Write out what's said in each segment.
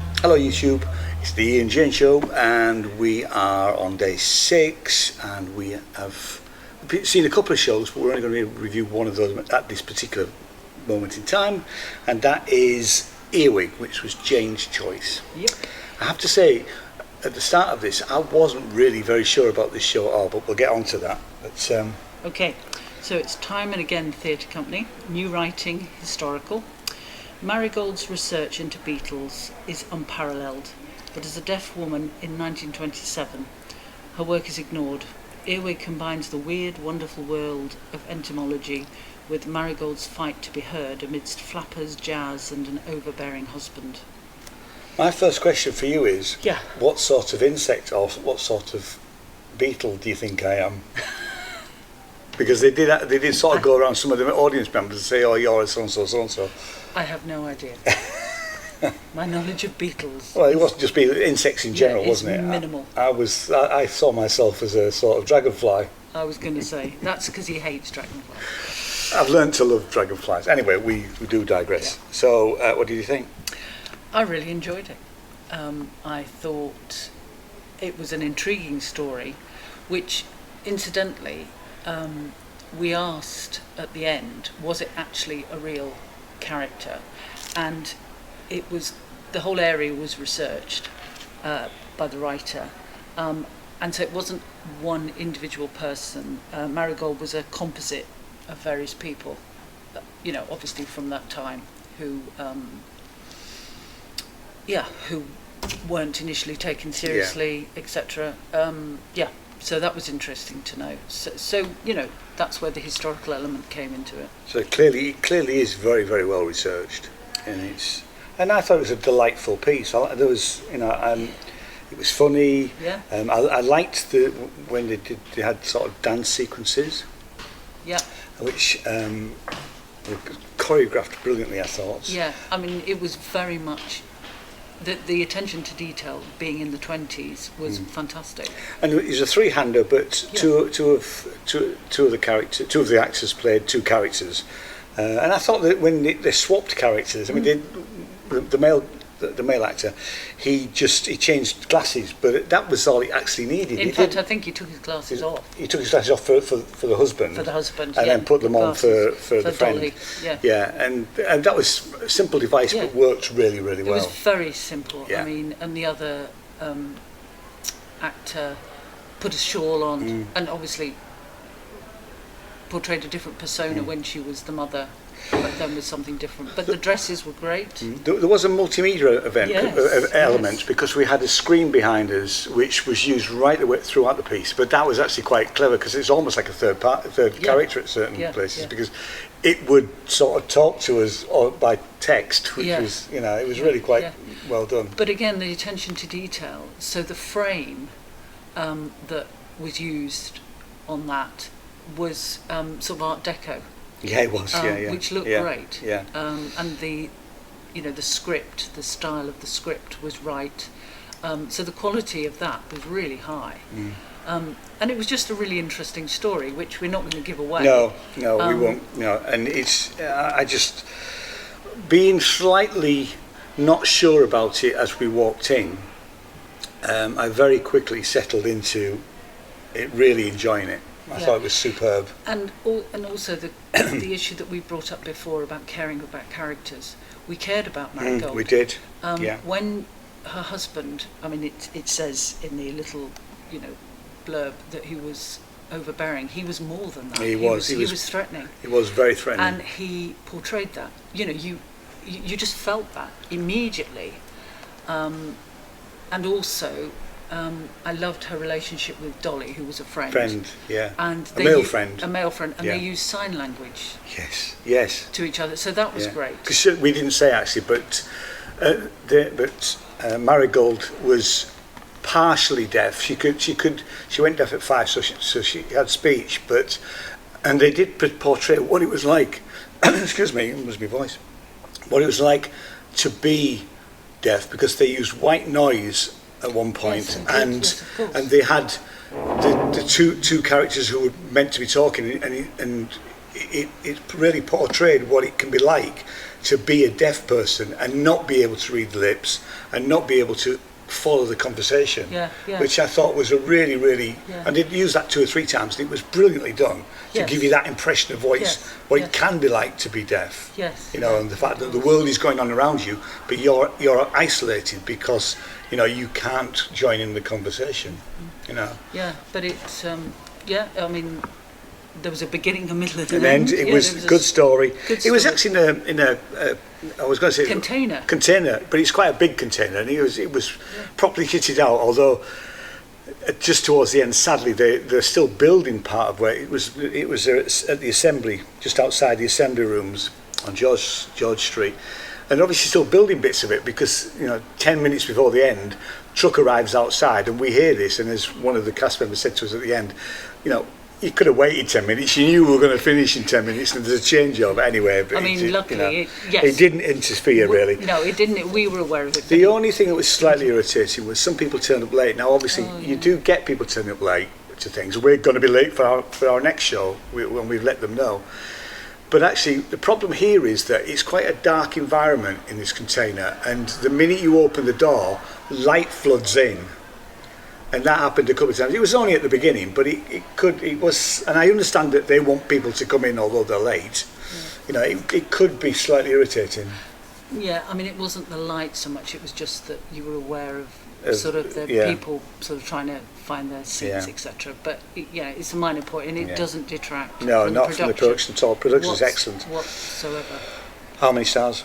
Hello YouTube, it's the Ian Jane Show and we are on day 6 and we have seen a couple of shows, but we're only going to review one of those at this particular moment in time, and that is Earwig, which was Jane's choice. Yep. I have to say, at the start of this, I wasn't really very sure about this show at all, but we'll get on to that. But, Okay, so it's Time and Again Theatre Company, new writing, historical. Marigold's research into beetles is unparalleled, but as a deaf woman in 1927, her work is ignored. Earwig combines the weird, wonderful world of entomology with Marigold's fight to be heard amidst flappers, jazz and an overbearing husband. my first question for you is, Yeah. what sort of insect or what sort of beetle do you think I am? Because they did sort of go around some of the audience members and say, oh, you're a so-and-so, so-and-so. I have no idea. My knowledge of beetles. Well, it wasn't just insects in general, it's wasn't it? minimal. I saw myself as a sort of dragonfly. I was going to say, that's because he hates dragonflies. I've learned to love dragonflies. Anyway, we do digress. Yeah. So, what did you think? I really enjoyed it. I thought it was an intriguing story, which, incidentally, we asked at the end, was it actually a real character? And it was, the whole area was researched by the writer, and so it wasn't one individual person. Marigold was a composite of various people, obviously from that time, who weren't initially taken seriously, etc. So that was interesting to know. So that's where the historical element came into it. So it clearly is very, very well researched, and I thought it was a delightful piece. There was, it was funny. Yeah. I liked when they had sort of dance sequences. Yeah. Which were choreographed brilliantly, I thought. Yeah. I mean, it was very much. The attention to detail, being in the 20s, was fantastic. And it was a three-hander, but two of the actors played two characters, and I thought that when they swapped characters, I mean, the male actor, he changed glasses, but that was all he actually needed. In fact, I think he took his glasses off. He took his glasses off for the husband. For the husband, and then put them on for the friend. Dolly, yeah. Yeah, and that was a simple device, but worked really, really well. It was very simple. Yeah. I mean, and the other actor put a shawl on, and obviously portrayed a different persona when she was the mother, but then with something different. But the dresses were great. There was a multimedia event element, yes. because we had a screen behind us which was used right the way throughout the piece, but that was actually quite clever because it's almost like a third character at certain places, because it would sort of talk to us by text, which was, it was really quite well done. But again, the attention to detail, so the frame that was used on that was sort of Art Deco. Yeah, it was. Which looked great. Yeah. And the script, the style of the script was right. So the quality of that was really high. And it was just a really interesting story, which we're not going to give away. No, we won't. No, and it's I just being slightly not sure about it as we walked in. I very quickly settled into it, really enjoying it. I thought it was superb. And also the issue that we brought up before about caring about characters. We cared about Marigold. We did. When her husband, I mean, it says in the little, blurb that he was overbearing. He was more than that. He was threatening. He was very threatening. And he portrayed that. You just felt that immediately. And also, I loved her relationship with Dolly, who was a friend. And a male friend. A male friend, and they used sign language. Yes. To each other, so that was great. Because we didn't say actually, but Marigold was partially deaf. She went deaf at 5, so she had speech, and they did portray what it was like. Excuse me, it was my voice. What it was like to be deaf, because they used white noise at one point, and they had the two characters who were meant to be talking, and it really portrayed what it can be like to be a deaf person and not be able to read the lips and not be able to follow the conversation, which I thought was a really, I did use that 2 or 3 times, and it was brilliantly done to give you that impression of what it can be like to be deaf. You know, and the fact that the world is going on around you, but you're isolated because you can't join in the conversation. You know. Yeah, but it's I mean, there was a beginning, a middle, and an end. It was a good story. It was actually in a I was going to say container, but it's quite a big container, and it was properly kitted out. Although just towards the end, sadly, they're still building part of where it was at the assembly, just outside the assembly rooms on George Street, and obviously still building bits of it because 10 minutes before the end, truck arrives outside, and we hear this, and as one of the cast members said to us at the end, you could have waited 10 minutes. You knew we were going to finish in 10 minutes, and there's a changeover anyway. But I mean, luckily, it didn't interfere really. No, it didn't. We were aware of it. The only thing that was slightly irritating was some people turned up late. Now, obviously, you do get people turning up late to things. We're going to be late for our next show when we've let them know. But actually, the problem here is that it's quite a dark environment in this container, and the minute you open the door, light floods in. And that happened a couple of times. It was only at the beginning, but it was, and I understand that they want people to come in although they're late. It could be slightly irritating. Yeah, I mean, it wasn't the light so much, it was just that you were aware of sort of the people sort of trying to find their seats, etc. But it's a minor point, and it doesn't detract from the production at all. Production is excellent. Whatsoever. How many stars?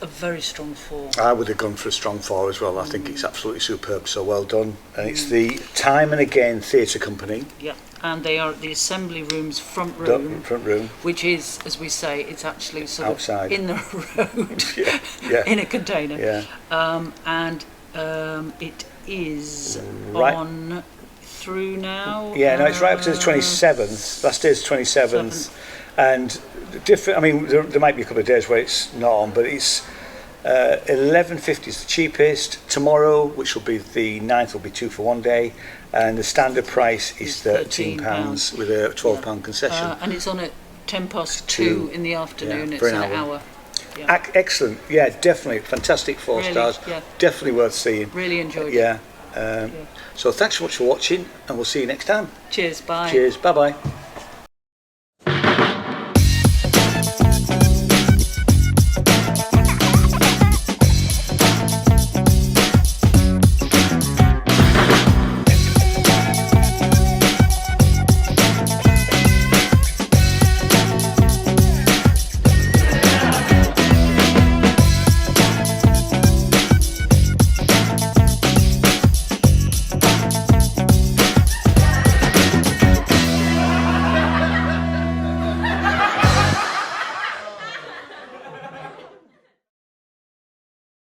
A very strong 4. I would have gone for a strong 4 as well. I think it's absolutely superb, so well done. And it's the Time and Again Theatre Company. Yeah, and they are at the Assembly Rooms front room. Which is, as we say, it's actually sort outside. Of in the road, in a container. Yeah. And it is on through now. Yeah, no, it's right up to the 27th. Last day is 27th. And different. I mean, there might be a couple of days where it's not on, but it's 11.50 is the cheapest. Tomorrow, which will be the 9th, will be 2 for 1 day, and the standard price is £13 with a £12 concession. And it's on at 2:10 in the afternoon. It's an hour. Yeah. Excellent. Yeah, definitely fantastic. 4 stars. Yeah. Definitely worth seeing. Really enjoyed it. Yeah. So thanks so much for watching, and we'll see you next time. Cheers. Bye. Cheers. Bye bye.